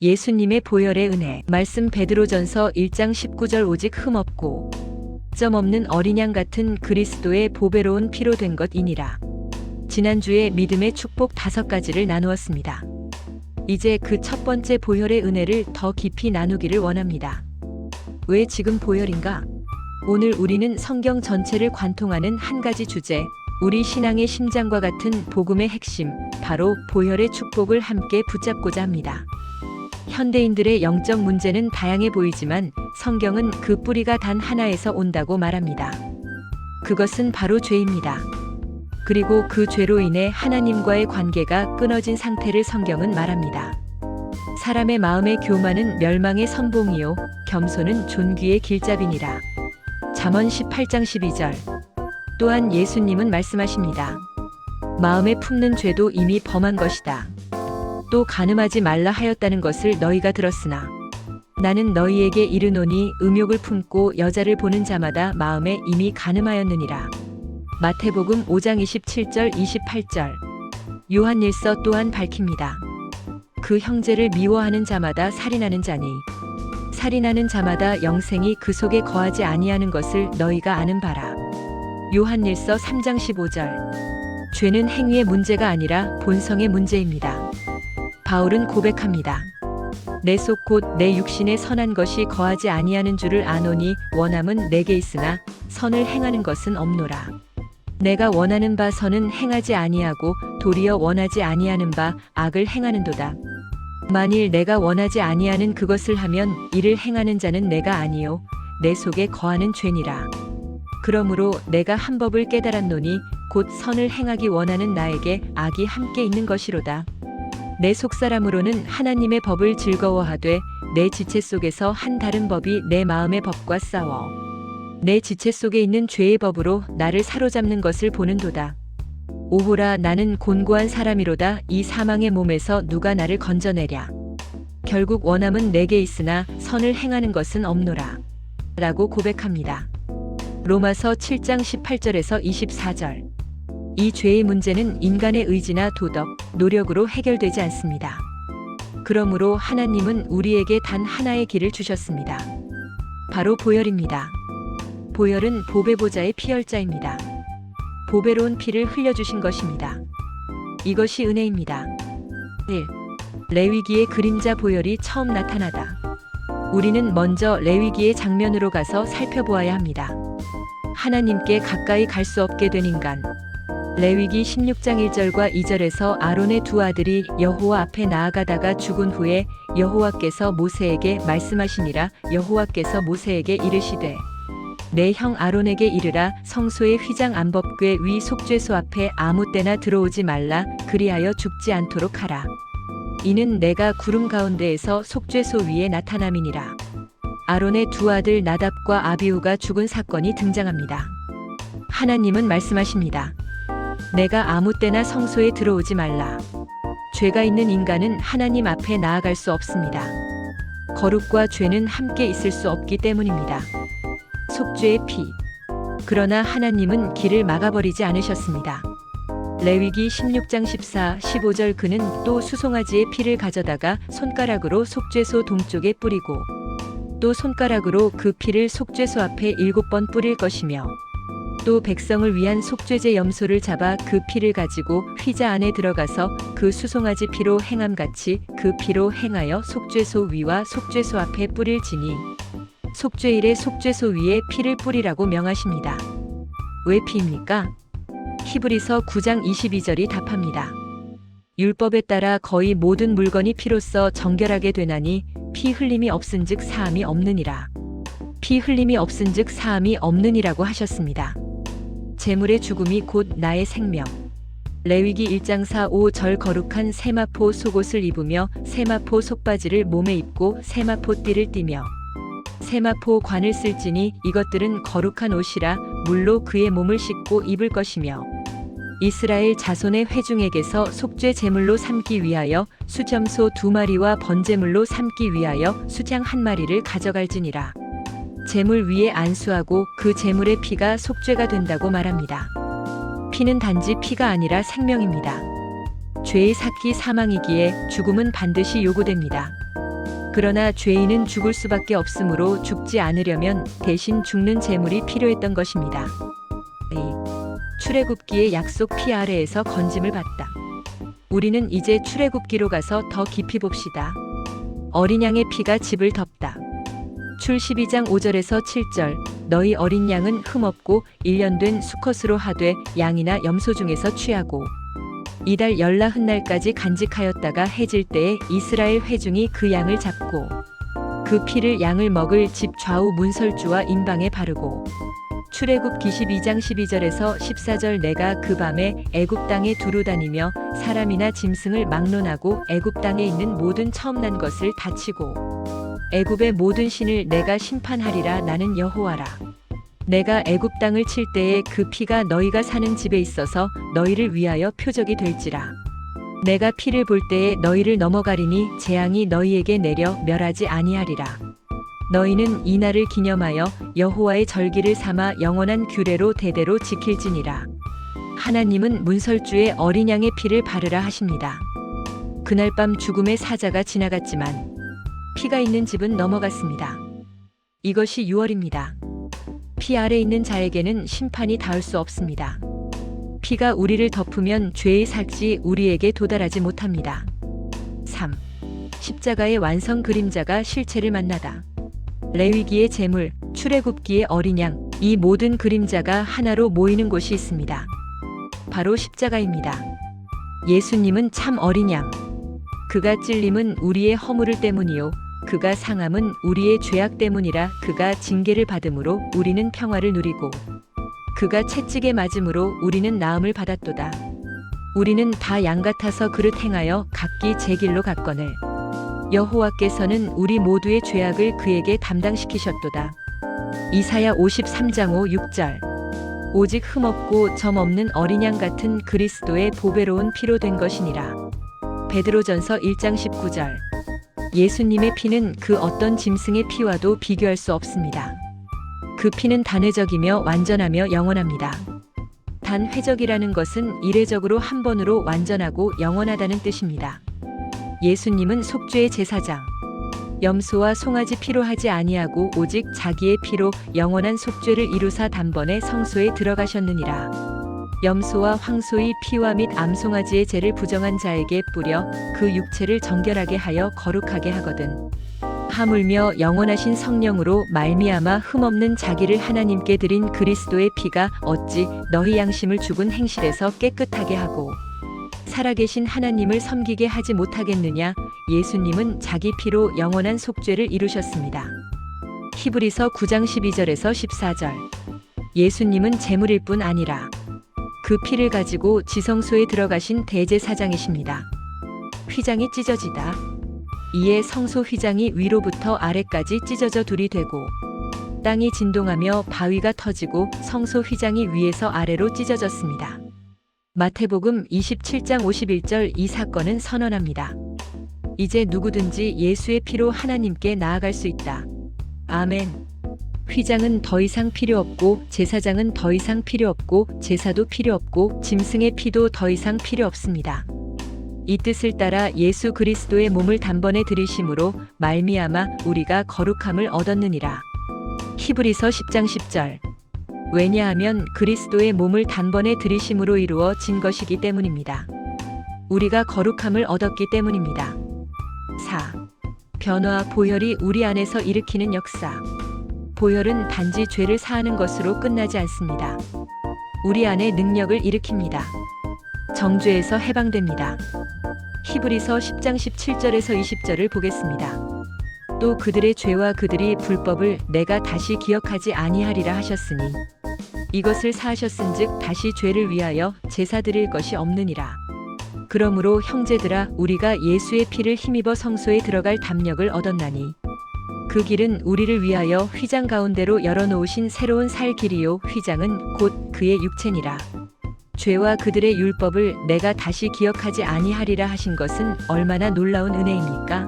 예수님의 보혈의 은혜. 말씀 베드로전서 1장 19절 오직 흠없고 점 없는 어린 양 같은 그리스도의 보배로운 피로 된 것이니라. 지난주에 믿음의 축복 5가지를 나누었습니다. 이제 그 첫 번째 보혈의 은혜를 더 깊이 나누기를 원합니다. 왜 지금 보혈인가? 오늘 우리는 성경 전체를 관통하는 한 가지 주제, 우리 신앙의 심장과 같은 복음의 핵심, 바로 보혈의 축복을 함께 붙잡고자 합니다. 현대인들의 영적 문제는 다양해 보이지만 성경은 그 뿌리가 단 하나에서 온다고 말합니다. 그것은 바로 죄입니다. 그리고 그 죄로 인해 하나님과의 관계가 끊어진 상태를 성경은 말합니다. 사람의 마음의 교만은 멸망의 선봉이요 겸손은 존귀의 길잡이니라. 잠언 18장 12절. 또한 예수님은 말씀하십니다. 마음에 품는 죄도 이미 범한 것이다. 또 간음하지 말라 하였다는 것을 너희가 들었으나 나는 너희에게 이르노니 음욕을 품고 여자를 보는 자마다 마음에 이미 간음하였느니라. 마태복음 5장 27절 28절. 요한일서 또한 밝힙니다. 그 형제를 미워하는 자마다 살인하는 자니 살인하는 자마다 영생이 그 속에 거하지 아니하는 것을 너희가 아는 바라. 요한일서 3장 15절. 죄는 행위의 문제가 아니라 본성의 문제입니다. 바울은 고백합니다. 내 속 곧 내 육신에 선한 것이 거하지 아니하는 줄을 아노니 원함은 내게 있으나 선을 행하는 것은 없노라. 내가 원하는 바 선은 행하지 아니하고 도리어 원하지 아니하는 바 악을 행하는도다. 만일 내가 원하지 아니하는 그것을 하면 이를 행하는 자는 내가 아니요 내 속에 거하는 죄니라. 그러므로 내가 한 법을 깨달았노니 곧 선을 행하기 원하는 나에게 악이 함께 있는 것이로다. 내 속사람으로는 하나님의 법을 즐거워하되 내 지체 속에서 한 다른 법이 내 마음의 법과 싸워 내 지체 속에 있는 죄의 법으로 나를 사로잡는 것을 보는도다. 오호라 나는 곤고한 사람이로다. 이 사망의 몸에서 누가 나를 건져내랴. 결국 원함은 내게 있으나 선을 행하는 것은 없노라. 라고 고백합니다. 로마서 7장 18절에서 24절. 이 죄의 문제는 인간의 의지나 도덕, 노력으로 해결되지 않습니다. 그러므로 하나님은 우리에게 단 하나의 길을 주셨습니다. 바로 보혈입니다. 보혈은 보배보자의 피혈자입니다. 보배로운 피를 흘려주신 것입니다. 이것이 은혜입니다. 1. 레위기의 그림자 보혈이 처음 나타나다. 우리는 먼저 레위기의 장면으로 가서 살펴보아야 합니다. 하나님께 가까이 갈 수 없게 된 인간. 레위기 16장 1절과 2절에서 아론의 두 아들이 여호와 앞에 나아가다가 죽은 후에 여호와께서 모세에게 말씀하시니라. 여호와께서 모세에게 이르시되 내 형 아론에게 이르라. 성소의 휘장 안법궤 위 속죄소 앞에 아무 때나 들어오지 말라. 그리하여 죽지 않도록 하라. 이는 내가 구름 가운데에서 속죄소 위에 나타남이니라. 아론의 두 아들 나답과 아비후가 죽은 사건이 등장합니다. 하나님은 말씀하십니다. 내가 아무 때나 성소에 들어오지 말라. 죄가 있는 인간은 하나님 앞에 나아갈 수 없습니다. 거룩과 죄는 함께 있을 수 없기 때문입니다. 속죄의 피. 그러나 하나님은 길을 막아버리지 않으셨습니다. 레위기 16장 14, 15절 그는 또 수송아지의 피를 가져다가 손가락으로 속죄소 동쪽에 뿌리고 또 손가락으로 그 피를 속죄소 앞에 7번 뿌릴 것이며 또 백성을 위한 속죄제 염소를 잡아 그 피를 가지고 휘자 안에 들어가서 그 수송아지 피로 행함같이 그 피로 행하여 속죄소 위와 속죄소 앞에 뿌릴지니 속죄일에 속죄소 위에 피를 뿌리라고 명하십니다. 왜 피입니까? 히브리서 9장 22절이 답합니다. 율법에 따라 거의 모든 물건이 피로써 정결하게 되나니 피 흘림이 없은즉 사함이 없느니라. 피 흘림이 없은즉 사함이 없느니라고 하셨습니다. 제물의 죽음이 곧 나의 생명. 레위기 1장 4, 5절 거룩한 세마포 속옷을 입으며 세마포 속바지를 몸에 입고 세마포 띠를 띠며 세마포 관을 쓸지니 이것들은 거룩한 옷이라 물로 그의 몸을 씻고 입을 것이며 이스라엘 자손의 회중에게서 속죄 제물로 삼기 위하여 수점소 2마리와 번제물로 삼기 위하여 수장 1마리를 가져갈지니라. 제물 위에 안수하고 그 제물의 피가 속죄가 된다고 말합니다. 피는 단지 피가 아니라 생명입니다. 죄의 삭기 사망이기에 죽음은 반드시 요구됩니다. 그러나 죄인은 죽을 수밖에 없으므로 죽지 않으려면 대신 죽는 제물이 필요했던 것입니다. 출애굽기의 약속 피 아래에서 건짐을 받다. 우리는 이제 출애굽기로 가서 더 깊이 봅시다. 어린 양의 피가 집을 덮다. 출 12장 5절에서 7절 너희 어린 양은 흠없고 1년 된 수컷으로 하되 양이나 염소 중에서 취하고 이달 열나흔날까지 간직하였다가 해질 때에 이스라엘 회중이 그 양을 잡고 그 피를 양을 먹을 집 좌우 문설주와 인방에 바르고 출애굽기 12장 12절에서 14절 내가 그 밤에 애굽 땅에 두루 다니며 사람이나 짐승을 막론하고 애굽 땅에 있는 모든 처음 난 것을 다치고 애굽의 모든 신을 내가 심판하리라. 나는 여호와라. 내가 애굽 땅을 칠 때에 그 피가 너희가 사는 집에 있어서 너희를 위하여 표적이 될지라. 내가 피를 볼 때에 너희를 넘어가리니 재앙이 너희에게 내려 멸하지 아니하리라. 너희는 이 날을 기념하여 여호와의 절기를 삼아 영원한 규례로 대대로 지킬지니라. 하나님은 문설주에 어린 양의 피를 바르라 하십니다. 그날 밤 죽음의 사자가 지나갔지만 피가 있는 집은 넘어갔습니다. 이것이 유월입니다. 피 아래 있는 자에게는 심판이 닿을 수 없습니다. 피가 우리를 덮으면 죄의 삭이 우리에게 도달하지 못합니다. 3. 십자가의 완성 그림자가 실체를 만나다. 레위기의 제물, 출애굽기의 어린 양, 이 모든 그림자가 하나로 모이는 곳이 있습니다. 바로 십자가입니다. 예수님은 참 어린 양. 그가 찔림은 우리의 허물을 때문이요 그가 상함은 우리의 죄악 때문이라. 그가 징계를 받음으로 우리는 평화를 누리고 그가 채찍에 맞음으로 우리는 나음을 받았도다. 우리는 다 양 같아서 그릇 행하여 각기 제 길로 갔거늘 여호와께서는 우리 모두의 죄악을 그에게 담당시키셨도다. 이사야 53장 5, 6절 오직 흠없고 점 없는 어린 양 같은 그리스도의 보배로운 피로 된 것이니라. 베드로전서 1장 19절 예수님의 피는 그 어떤 짐승의 피와도 비교할 수 없습니다. 그 피는 단회적이며 완전하며 영원합니다. 단회적이라는 것은 이례적으로 한 번으로 완전하고 영원하다는 뜻입니다. 예수님은 속죄의 제사장, 염소와 송아지 피로 하지 아니하고 오직 자기의 피로 영원한 속죄를 이루사 단번에 성소에 들어가셨느니라. 염소와 황소의 피와 및 암송아지의 죄를 부정한 자에게 뿌려 그 육체를 정결하게 하여 거룩하게 하거든. 하물며 영원하신 성령으로 말미암아 흠없는 자기를 하나님께 드린 그리스도의 피가 어찌 너희 양심을 죽은 행실에서 깨끗하게 하고 살아계신 하나님을 섬기게 하지 못하겠느냐. 예수님은 자기 피로 영원한 속죄를 이루셨습니다. 히브리서 9장 12절에서 14절 예수님은 제물일 뿐 아니라 그 피를 가지고 지성소에 들어가신 대제사장이십니다. 휘장이 찢어지다. 이에 성소 휘장이 위로부터 아래까지 찢어져 둘이 되고 땅이 진동하며 바위가 터지고 성소 휘장이 위에서 아래로 찢어졌습니다. 마태복음 27장 51절 이 사건은 선언합니다. 이제 누구든지 예수의 피로 하나님께 나아갈 수 있다. 아멘. 휘장은 더 이상 필요 없고 제사장은 더 이상 필요 없고 제사도 필요 없고 짐승의 피도 더 이상 필요 없습니다. 이 뜻을 따라 예수 그리스도의 몸을 단번에 들이심으로 말미암아 우리가 거룩함을 얻었느니라. 히브리서 10장 10절 왜냐하면 그리스도의 몸을 단번에 들이심으로 이루어진 것이기 때문입니다. 우리가 거룩함을 얻었기 때문입니다. 4. 변화와 보혈이 우리 안에서 일으키는 역사. 보혈은 단지 죄를 사하는 것으로 끝나지 않습니다. 우리 안에 능력을 일으킵니다. 정죄에서 해방됩니다. 히브리서 10장 17절에서 20절을 보겠습니다. 또 그들의 죄와 그들이 불법을 내가 다시 기억하지 아니하리라 하셨으니 이것을 사하셨은즉 다시 죄를 위하여 제사 드릴 것이 없느니라. 그러므로 형제들아 우리가 예수의 피를 힘입어 성소에 들어갈 담력을 얻었나니 그 길은 우리를 위하여 휘장 가운데로 열어놓으신 새로운 살 길이요 휘장은 곧 그의 육체니라. 죄와 그들의 율법을 내가 다시 기억하지 아니하리라 하신 것은 얼마나 놀라운 은혜입니까?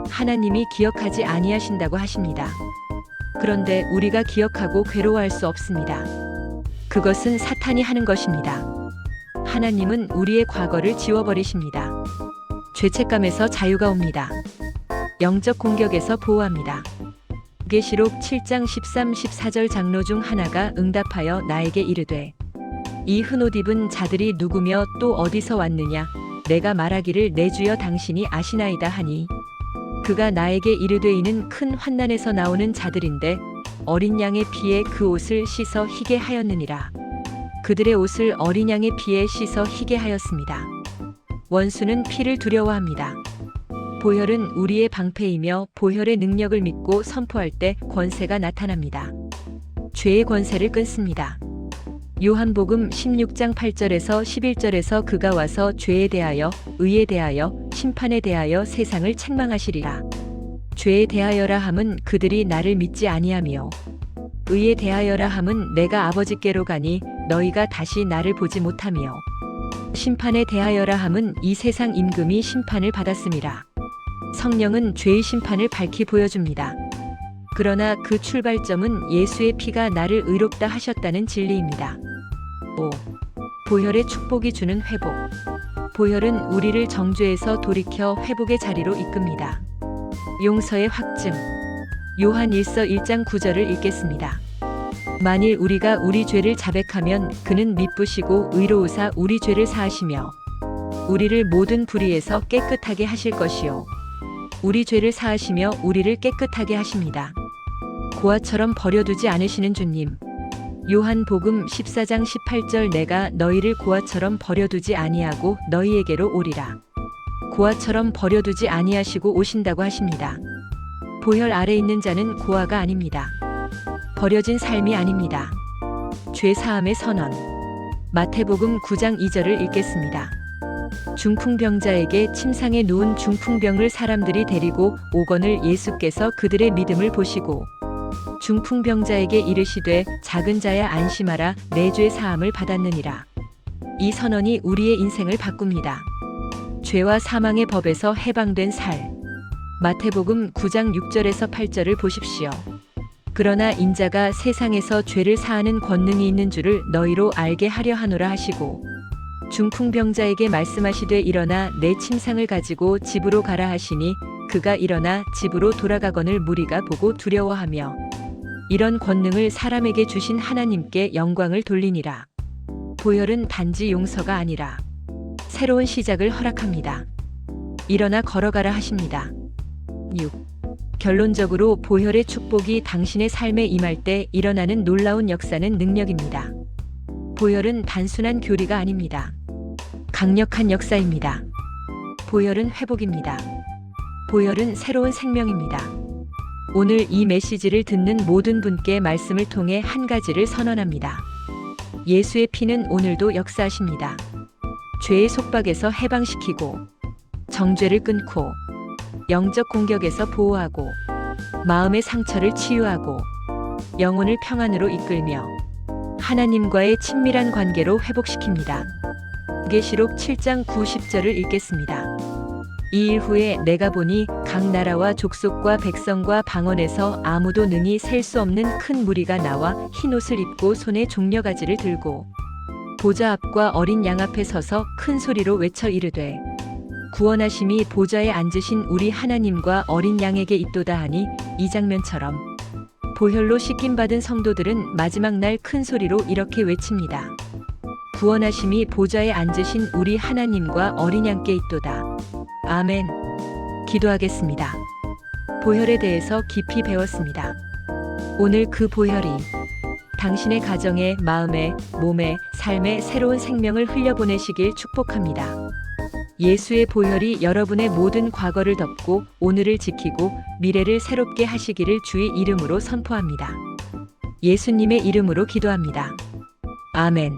하나님이 기억하지 아니하신다고 하십니다. 그런데 우리가 기억하고 괴로워할 수 없습니다. 그것은 사탄이 하는 것입니다. 하나님은 우리의 과거를 지워버리십니다. 죄책감에서 자유가 옵니다. 영적 공격에서 보호합니다. 계시록 7장 13, 14절 장로 중 하나가 응답하여 나에게 이르되 이 흠옷 입은 자들이 누구며 또 어디서 왔느냐? 내가 말하기를 내 주여 당신이 아시나이다 하니 그가 나에게 이르되 이는 큰 환난에서 나오는 자들인데 어린 양의 피에 그 옷을 씻어 희게 하였느니라. 그들의 옷을 어린 양의 피에 씻어 희게 하였습니다. 원수는 피를 두려워합니다. 보혈은 우리의 방패이며 보혈의 능력을 믿고 선포할 때 권세가 나타납니다. 죄의 권세를 끊습니다. 요한복음 16장 8절에서 11절에서 그가 와서 죄에 대하여, 의에 대하여, 심판에 대하여 세상을 책망하시리라. 죄에 대하여라 함은 그들이 나를 믿지 아니하며 의에 대하여라 함은 내가 아버지께로 가니 너희가 다시 나를 보지 못하며 심판에 대하여라 함은 이 세상 임금이 심판을 받았음이라. 성령은 죄의 심판을 밝히 보여줍니다. 그러나 그 출발점은 예수의 피가 나를 의롭다 하셨다는 진리입니다. 5. 보혈의 축복이 주는 회복. 보혈은 우리를 정죄에서 돌이켜 회복의 자리로 이끕니다. 용서의 확증. 요한 1서 1장 9절을 읽겠습니다. 만일 우리가 우리 죄를 자백하면 그는 미쁘시고 의로우사 우리 죄를 사하시며 우리를 모든 불의에서 깨끗하게 하실 것이요 우리 죄를 사하시며 우리를 깨끗하게 하십니다. 고아처럼 버려두지 않으시는 주님. 요한복음 14장 18절 내가 너희를 고아처럼 버려두지 아니하고 너희에게로 오리라. 고아처럼 버려두지 아니하시고 오신다고 하십니다. 보혈 아래 있는 자는 고아가 아닙니다. 버려진 삶이 아닙니다. 죄 사함의 선언. 마태복음 9장 2절을 읽겠습니다. 중풍병자에게 침상에 누운 중풍병을 사람들이 데리고 오거늘 예수께서 그들의 믿음을 보시고 중풍병자에게 이르시되 작은 자야 안심하라 내 죄 사함을 받았느니라. 이 선언이 우리의 인생을 바꿉니다. 죄와 사망의 법에서 해방된 살. 마태복음 9장 6절에서 8절을 보십시오. 그러나 인자가 세상에서 죄를 사하는 권능이 있는 줄을 너희로 알게 하려 하노라 하시고 중풍병자에게 말씀하시되 일어나 내 침상을 가지고 집으로 가라 하시니 그가 일어나 집으로 돌아가거늘 무리가 보고 두려워하며 이런 권능을 사람에게 주신 하나님께 영광을 돌리니라. 보혈은 단지 용서가 아니라 새로운 시작을 허락합니다. 일어나 걸어가라 하십니다. 6. 결론적으로 보혈의 축복이 당신의 삶에 임할 때 일어나는 놀라운 역사는 능력입니다. 보혈은 단순한 교리가 아닙니다. 강력한 역사입니다. 보혈은 회복입니다. 보혈은 새로운 생명입니다. 오늘 이 메시지를 듣는 모든 분께 말씀을 통해 한 가지를 선언합니다. 예수의 피는 오늘도 역사하십니다. 죄의 속박에서 해방시키고 정죄를 끊고 영적 공격에서 보호하고 마음의 상처를 치유하고 영혼을 평안으로 이끌며 하나님과의 친밀한 관계로 회복시킵니다. 계시록 7장 90절을 읽겠습니다. 이 일 후에 내가 보니 각 나라와 족속과 백성과 방언에서 아무도 능히 셀 수 없는 큰 무리가 나와 흰옷을 입고 손에 종려가지를 들고 보좌 앞과 어린 양 앞에 서서 큰 소리로 외쳐 이르되 구원하심이 보좌에 앉으신 우리 하나님과 어린 양에게 있도다 하니 이 장면처럼 보혈로 씻김받은 성도들은 마지막 날 큰 소리로 이렇게 외칩니다. 구원하심이 보좌에 앉으신 우리 하나님과 어린 양께 있도다. 아멘. 기도하겠습니다. 보혈에 대해서 깊이 배웠습니다. 오늘 그 보혈이 당신의 가정에, 마음에, 몸에, 삶에 새로운 생명을 흘려보내시길 축복합니다. 예수의 보혈이 여러분의 모든 과거를 덮고 오늘을 지키고 미래를 새롭게 하시기를 주의 이름으로 선포합니다. 예수님의 이름으로 기도합니다. 아멘.